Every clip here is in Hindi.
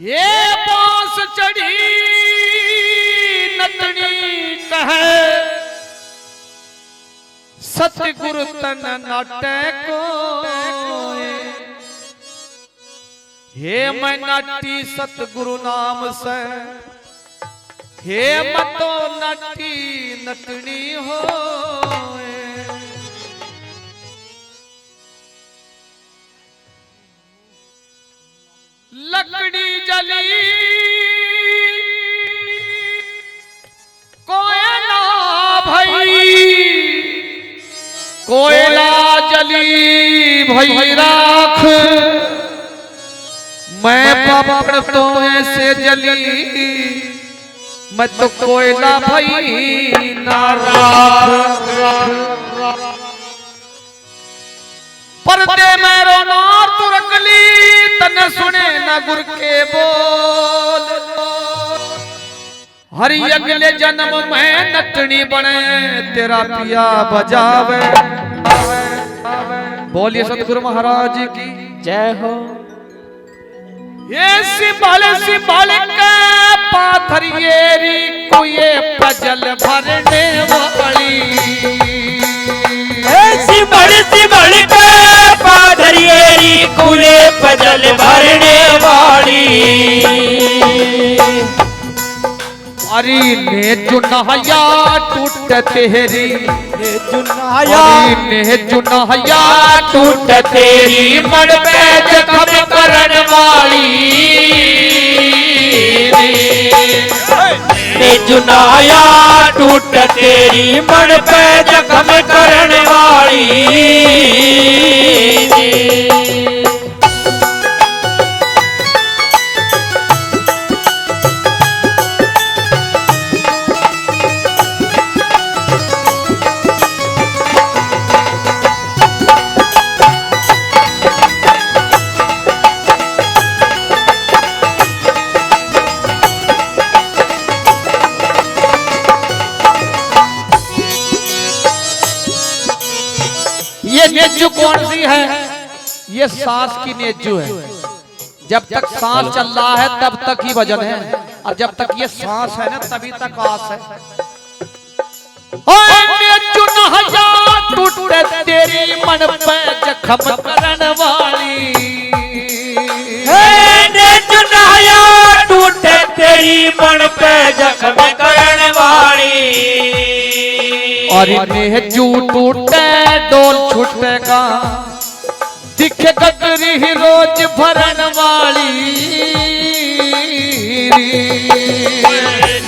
ये बांस चढ़ी नतनी कहे सतगुरु तन नाटे को हे मैं नाटी सतगुरु नाम से हे मतो नाटी नतनी हो लकड़ी जली कोयला भई कोयला जली भई राख मैं पापड़ तो ऐसे जली मैं तो कोयला भई ना राख पर्दे में रोना तुरकली तन सुने न गुर के बोल हरि अगले जन्म में नटनी बने तेरा पिया बजावे बोलिए सतगुरु महाराज की जय हो। ये सिंबल के पाथरियेरी कुए पजल भरने वाली सिंबल के पाथरियेरी कुए पजल भरने वाली अरे ने चुनाया टूट तेरी ने चुनाया टूट तेरी मन पे जख्म करन वाली ने जुनाया टूट तेरी मन पे जख्म करन वाली ये नेजू कौन सी है? ये सांस की नेजू है। जब तक सांस चल रहा है तब तक ही वजन है और जब तक ये सांस है ना तभी तक आस है। नेजू नहया टूटे तेरी मन पे जख्म करन वाली नेजू नहया टूटे तेरी मन पे जख्म करन वाली और नेजू टूटे डोल छूटेगा दिखे गगरी रोज भरन वाली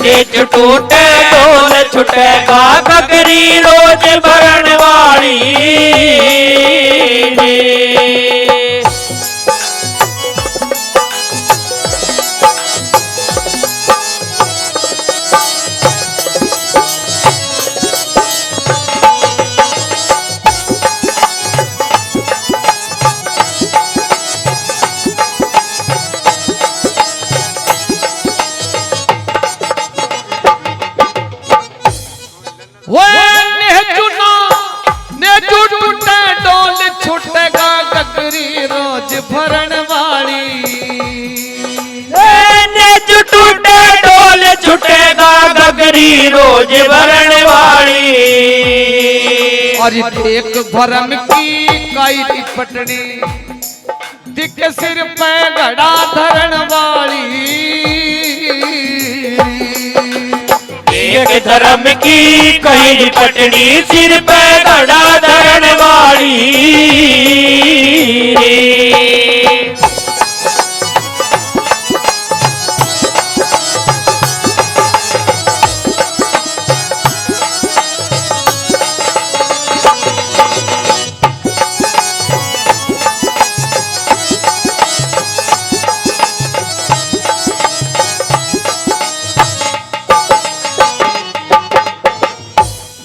नेजू टूटे डोल छूटेगा गगरी रोज भरन वाली छूटेगा गगरी रोज भरन वाली नेजू टूटे डोल छूटेगा गगरी रोज भरन वाली और एक भरम की काई पटनी दिख सिर पे घड़ा धरन वाली एक धर्म की कहीं पटनी सिर पे घड़ा धरन वाली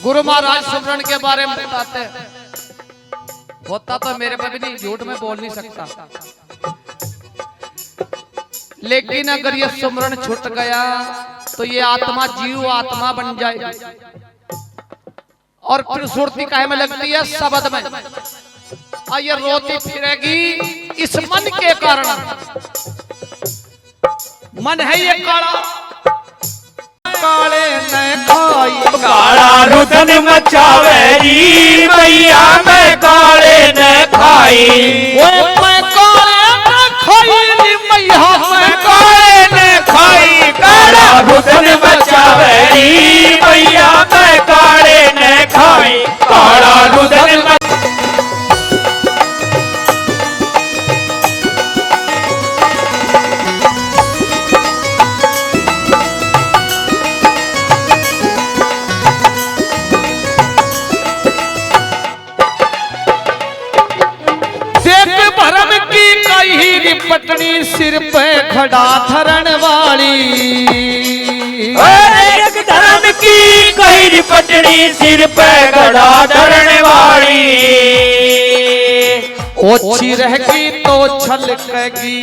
गुरु महाराज सुमरन के बारे में बताते हैं। होता तो मेरे पे भी नहीं, झूठ में बोल नहीं सकता, लेकिन अगर ये सुमरन छूट गया तो ये आत्मा जीव आत्मा बन जाएगी और फिर सुरती काहे में लगती है शब्द में, और ये रोती फिरेगी इस मन के कारण। मन है ये काला काले न खाई काला रुदन मचावेरी मैया मैं काले न खाई मैं काले न खाई मैया मैं काले न खाई काला रुदन मचावेरी मैया मैं काले न खाई काला रुदन पटनी सिर पे खड़ा धरण वाली एक धर्म की कही पटनी सिर पे खड़ा धरण वाली ओछी रहेगी तो छलकेगी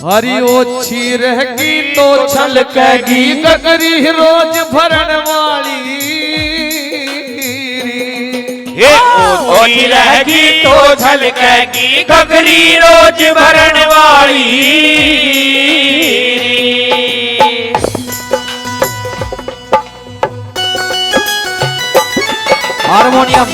हरी ओछी रहेगी तो छलकेगी गगरी रोज भरण वाली ओछी रहेगी तो झलकेगी गगरी रोज भरण वाली हारमोनियम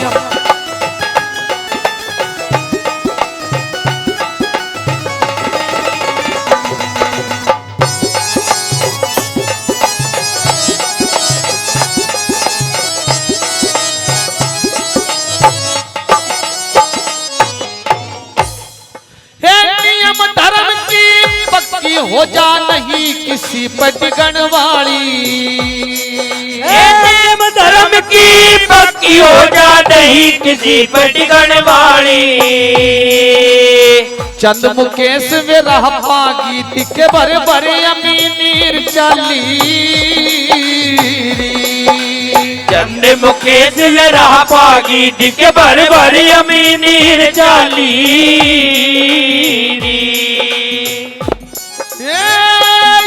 हो जा नहीं किसी पटगण वाली धर्म की पक्की हो जा नहीं किसी पटगण वाली चंद मुकेश वे रह गीत के भर भर अमीनीर चाली चंद मुकेश वे रह गीत के भर भर अमीनीर चाली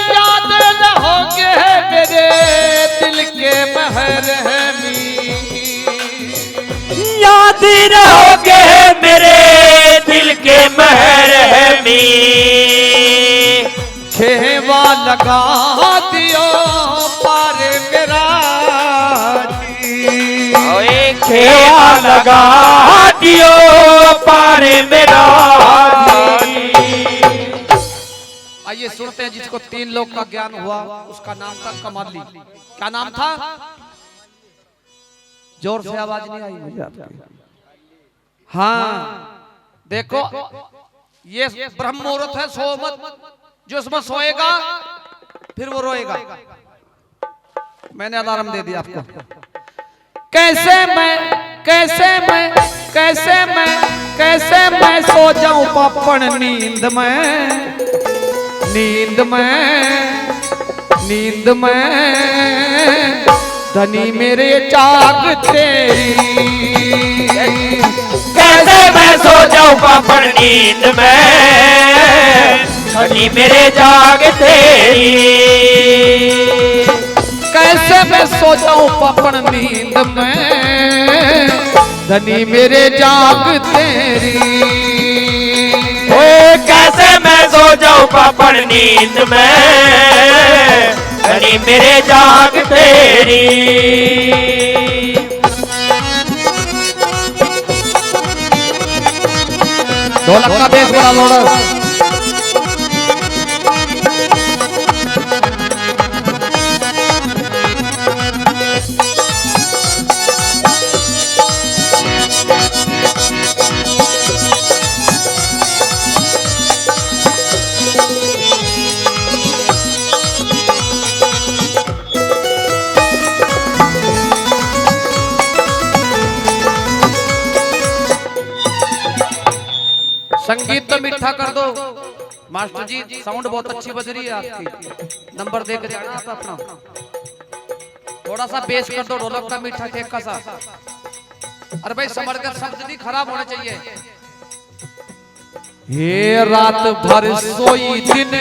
याद रहोगे मेरे दिल के महरहमी याद रहोगे मेरे दिल के महरहमी खेवा लगा दियो पार मेरा खेवा लगा दियो पार मेरा आइए सुनते हैं जिसको 3 लोक का ज्ञान हुआ उसका नाम था कमली क्या नाम था जोर से आवाज नहीं आई मुझे आपकी हाँ देखो ये ब्रह्म मुहूर्त है सो मत जो उसमें सोएगा फिर वो रोएगा मैंने अलार्म दे दिया आपको कैसे मैं सो जाऊं पापन नींद में धनी मेरे जाग तेरी कैसे मैं सो जाऊं पापड़ नींद में धनी मेरे जाग तेरी कैसे मैं सो जाऊं पापड़ नींद में धनी मेरे जाग तेरी कैसे मैं सो जाऊं पापड़ नींद में धनी मेरे जाग तेरी ढोलक का बेस बड़ा लोड़ा संगीत तो मीठा कर दो मास्टर जी साउंड बहुत अच्छी बज रही है आपकी नंबर दे के जाना आप अपना थोड़ा सा बेस कर दो ढोलक का मीठा ठेक का सा अरे भाई समर का शब्द नहीं खराब होना चाहिए ये रात भर सोई दिन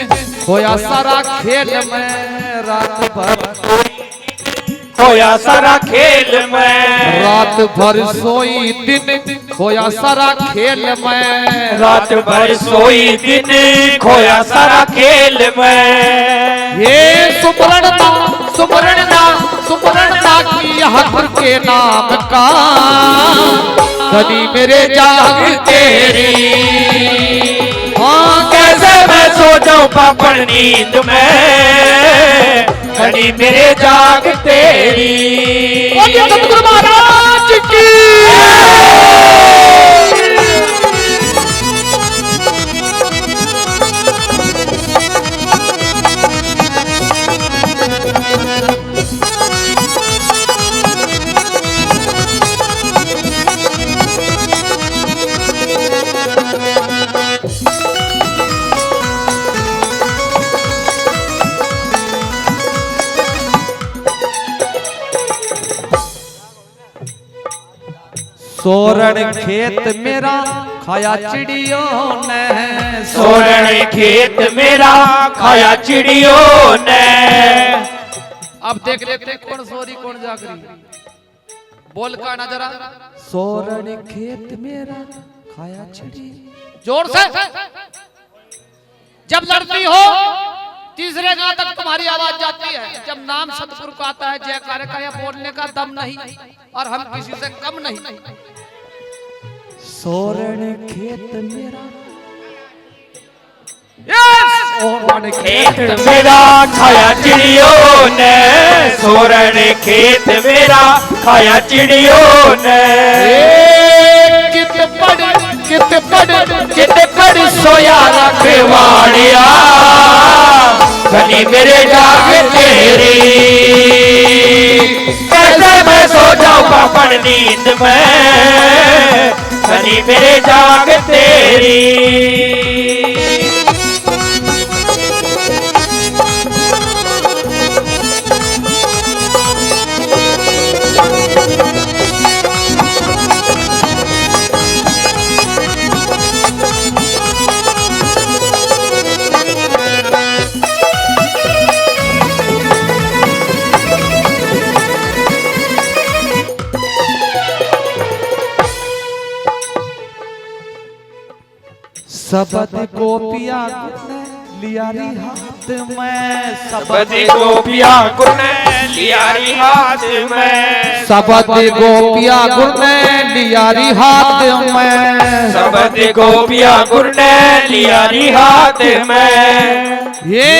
होया सारा खेल में रात भर होया सारा खेल में रात भर सोई दिन खोया सारा खेल में, रात भर सोई दिन खोया सारा खेल में। ये सुमरणता सुमरणता सुमरणता की हक के नाम का धनी मेरे जाग तेरी। हाँ कैसे मैं सो जाऊं पापड़ नींद में, धनी मेरे जाग तेरी। सतगुरु महाराज की सोरण खेत मेरा खाया चिड़ियों ने, सोरण खेत मेरा खाया चिड़ियों ने। अब देख लेते कौन सोरी कौन जागरी, बोल का ना जरा। सोरण खेत मेरा खाया चिड़ी, जोर से। जब लड़ती हो तीसरे गांव तक तुम्हारी आवाज जाती है, जब नाम सतगुरु का आता है जयकार का, या बोलने का दम नहीं और हम किसी से कम नहीं। सोरण खेत मेरा, सोरण खेत मेरा खाया चिड़ियों ने, सोरण खेत मेरा खाया चिड़ियों ने। कित पड़ सोया रखवाड़िया, धनी मेरे जाग तेरी। कैसे मैं सो जाऊं पापड़ नींद में, धनी मेरे जाग तेरी। सबद गोपिया लियारी हाथ में, सबद गोपिया गुने लियारी हाथ में, सबद गोपिया गुने लियारी हाथ में, सबद गोपिया गुने लियारी हाथ में। ये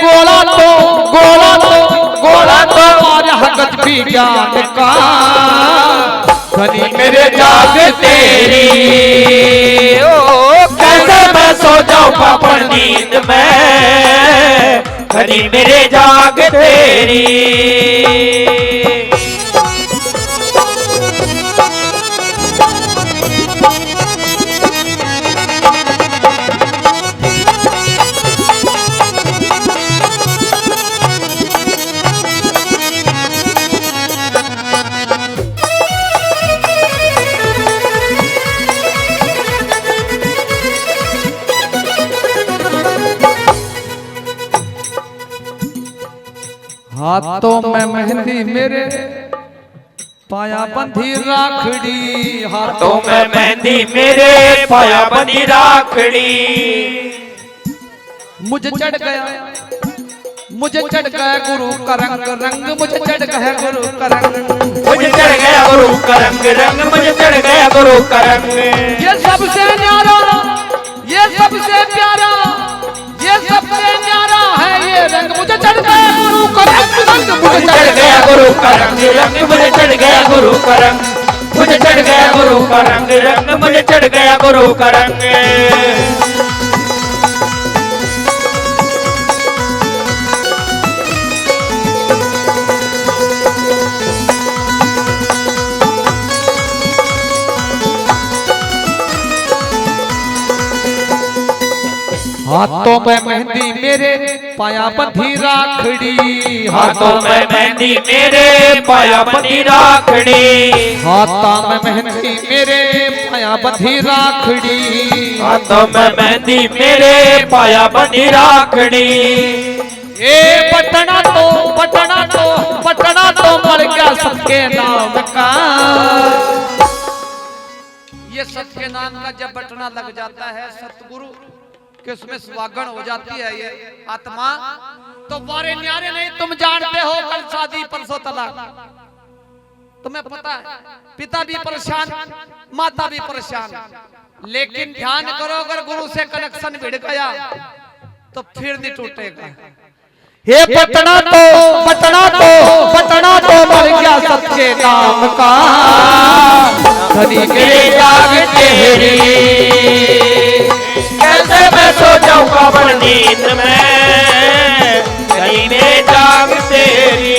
गोला तो गोला तो गोला तो और हगत भी ज्ञान का, धनी मेरे जाग तेरी। ओ कैसे मैं सो जाऊं पापड़ नींद में, धनी मेरे जाग तेरी। हाथों में मेहंदी मेरे पाया बंधी राखड़ी, हाथों में मेहंदी मेरे पाया बंधी राखड़ी। मुझे चढ़ गया गुरु का रंग रंग, मुझे चढ़ गया गुरु का रंग, मुझे चढ़ गया गुरु का रंग रंग, मुझे चढ़ गया गुरु का रंग। ये सबसे न्यारा, ये सबसे प्यारा, ये सबसे न्यारा है ये रंग, मुझे चढ़ गया गुरु का रंग, मुझे चढ़ गया गुरु का रंग रंग, मुझे चढ़ गया गुरु का रंग, मुझे चढ़ गया गुरु का रंग रंग, मुझे चढ़ गया गुरु का रंग। हाथों में मेहंदी मेरे पाया बंधी राखड़ी, हाथों में मेहंदी मेरे पाया बंधी राखड़ी, हाथों में मेहंदी मेरे पाया बंधी राखड़ी, हाथों में मेहंदी मेरे पाया बंधी राखड़ी। ए पटना तो मर गया सबके नाम का, ये सत के नाम का जब बटना लग जाता है सतगुरु कि उसमें सुहागन हो जाती है ये आत्मा, तो बारे न्यारे नहीं तुम जानते हो कल शादी परसों तलाक। तुम्हें पता है पिता भी परेशान माता भी परेशान, लेकिन ध्यान करो अगर गुरु से कनेक्शन भिड़ गया तो फिर नहीं टूटेगा। हे बटना तो मर गया सच्चे नाम का, धनी के जाग तेरी कैसे मैं सो जाऊं कब्र नींद में, धनी में जाग तेरी।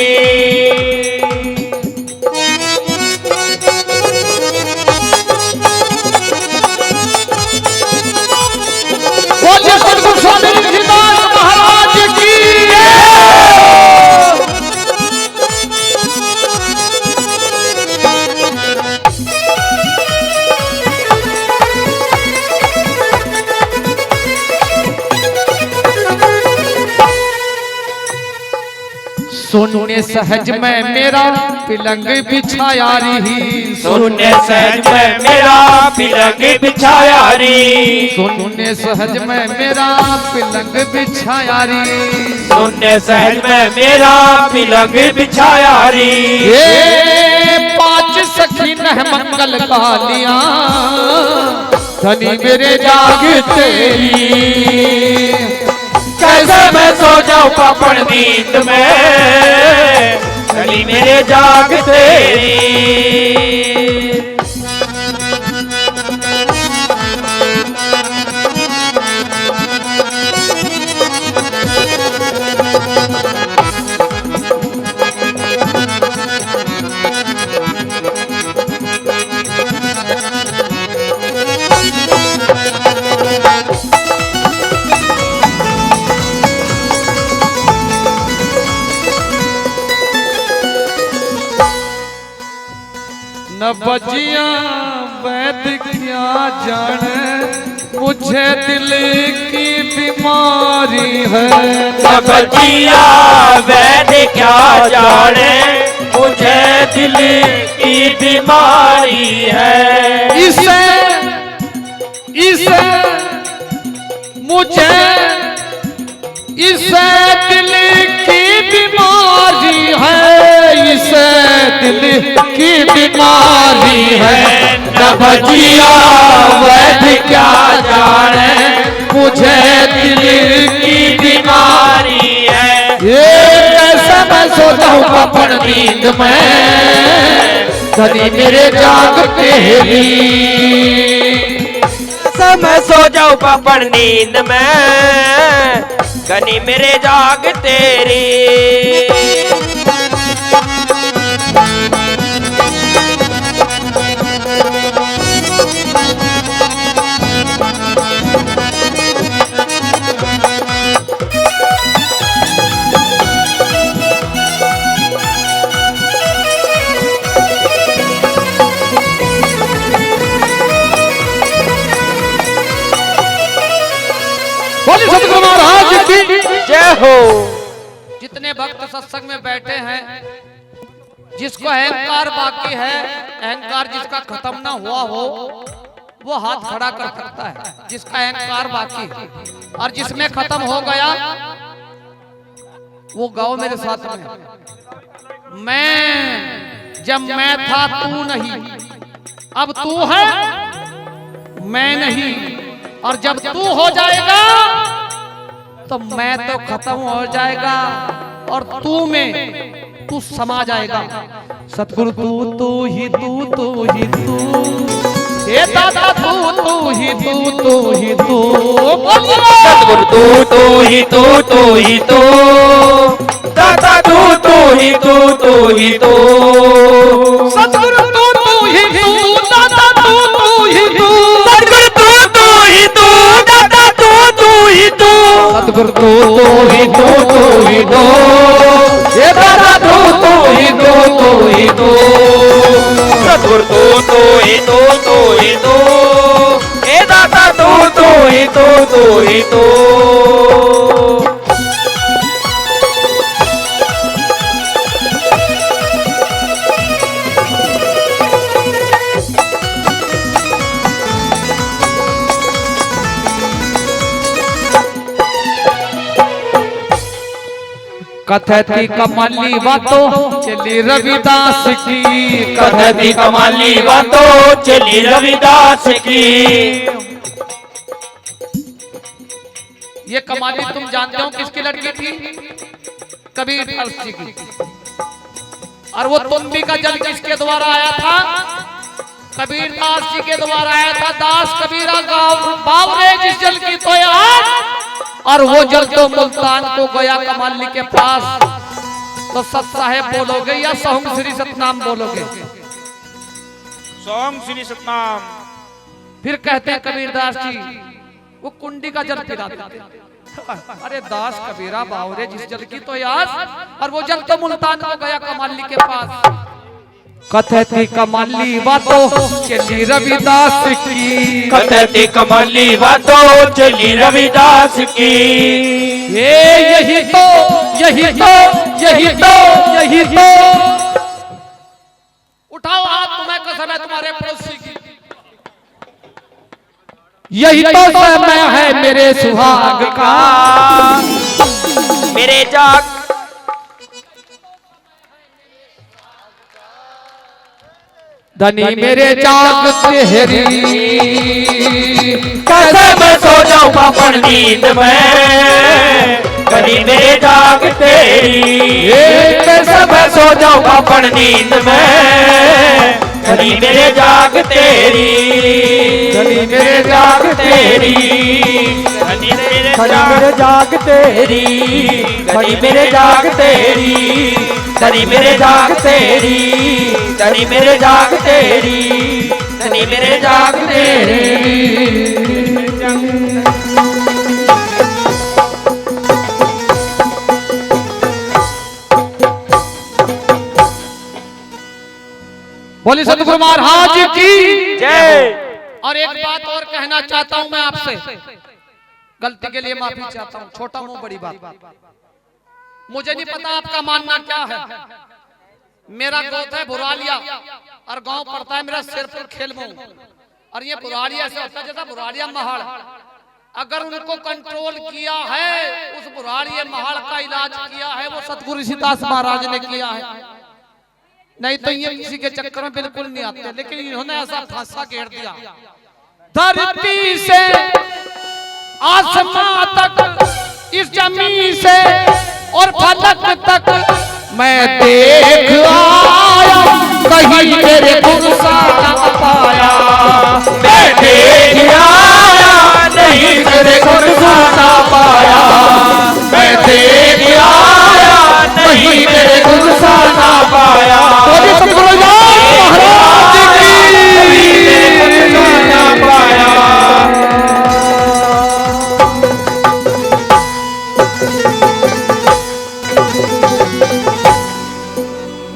बोलिए सतगुरु स्वामी ऋषिदास महाराज की। सुनने सहज में मेरा पिलंग बिछाया रही, सुनने सहज में मेरा पिलंग बिछाया री, सुनने सहज में मेरा पिलंग बिछाया रही, सुनने सहज में मेरा पिलंग बिछाया री। ये पांच सखी नह मंगल कालियां, धनी मेरे जाग तेरी कैसे मैं सो जाऊं पापड़ नींद में, गली मेरे जाग तेरी। न बजिया वैद क्या जाने, मुझे दिल की बीमारी है। न बजिया वैद क्या जाने, मुझे दिल की बीमारी है। इसे मुझे इसे दिल की बीमारी है, इसे दिल की बीमारी है। न बजिया वैद क्या जाने, मुझे दिल की बीमारी है। ये कैसे मैं सोता हूँ अपन नींद में, धनी मेरे जाग तेरी। मैं सो जाऊं पापड़ नींद में, गनी मेरे जाग तेरी। सतगुरु महाराज की जय हो। जितने भक्त सत्संग में बैठे हैं, जिसको अहंकार बाकी है, अहंकार जिसका खत्म ना हुआ हो वो हाथ खड़ा कर सकता है, जिसका अहंकार बाकी है। और जिसमें खत्म हो गया वो गाओ मेरे साथ में। जब मैं था तू नहीं, अब तू है मैं नहीं, और जब तू हो जाएगा तो मैं तो खत्म हो जाएगा और तू में तू समा जाएगा। सतगुरु तू ही तू हे दादा तू ही तू सतगुरु तू ही तू दादा तू ही तू सतगुरु तू ही तू दादा तू ही तू सतगुरु तू ही तू हे दादा तू ही तू सतगुरु तू ही तू हे दादा तू ही तू। कथती कमाली बातों चली रविदास की, कथती कमाली बातों चली रविदास की। ये कमाली तुम जानते हो किसकी लड़की थी? कबीरदास जी की। और वो तुंबी का जल किसके द्वारा आया था? कबीरदास जी के द्वारा आया था। दास कबीरा गाँव बावरे जिस जल की तो यार, और वो जल तो मुल्तान को गया कमाली के पास। तो सत साहेब बोलोगे या सोहम श्री सतनाम बोलोगे? सोहम श्री सतनाम। फिर कहते हैं कबीरदास जी वो कुंडी का जल पिलाते थे। अरे दास कबीरा बावरे जिस जल की तो यार, और वो जल तो मुल्तान को गया कमाली के पास। कथती कमाली बातों चली रविदास की, कथती कमाली बातों चली रविदास की। यही तो यही तो यही तो यही तो। उठाओ हाथ, तुम्हें कसम है तुम्हारे पड़ोसी की। यही तो समय है मेरे सुहाग का, मेरे जाग धनी मेरे जाग तेरी। कैसे मैं सो जाऊं पापड़ नींद में, धनी मेरे जाग तेरी। कैसे मैं सो जाऊं पापड़ नींद में, धनी मेरे जाग तेरी। धनी मेरे जाग तेरी, धनी मेरे जाग तेरी, धनी मेरे जाग तेरी, धनी मेरे जाग तेरी, धनी मेरे जाग तेरी, धनी मेरे जाग तेरी। बोली सतगुरु महाराज की जय। और एक बात और कहना चाहता हूं मैं आपसे, गलती के लिए माफी चाहता हूं, छोटा मुंह बड़ी बात। मुझे नहीं पता आपका मानना क्या है। मेरा गोत है बुरालिया और गांव पड़ता है मेरा सिरपुर खेलमऊ, और ये बुरालिया से होता है जैसा बुरालिया महाड़। अगर उनको कंट्रोल किया है, उस बुरालिया महाड़ का इलाज किया है वो सतगुरु ऋषिदास महाराज ने किया है। नहीं तो ये किसी के चक्कर में बिल्कुल नहीं आते, लेकिन इन्होंने ऐसा फांसा घेर दिया। धरती से आसमां तक, इस जमीन से और फलक तक मैं देख आया, कहीं मेरे गुरु सा न पाया। मैं देख आया, नहीं मेरे गुरु सा न पाया। मैं देख आया, नहीं मेरे गुरु सा न पाया। सतगुरु महाराज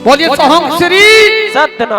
बोलिए सोहम श्री सतनाम।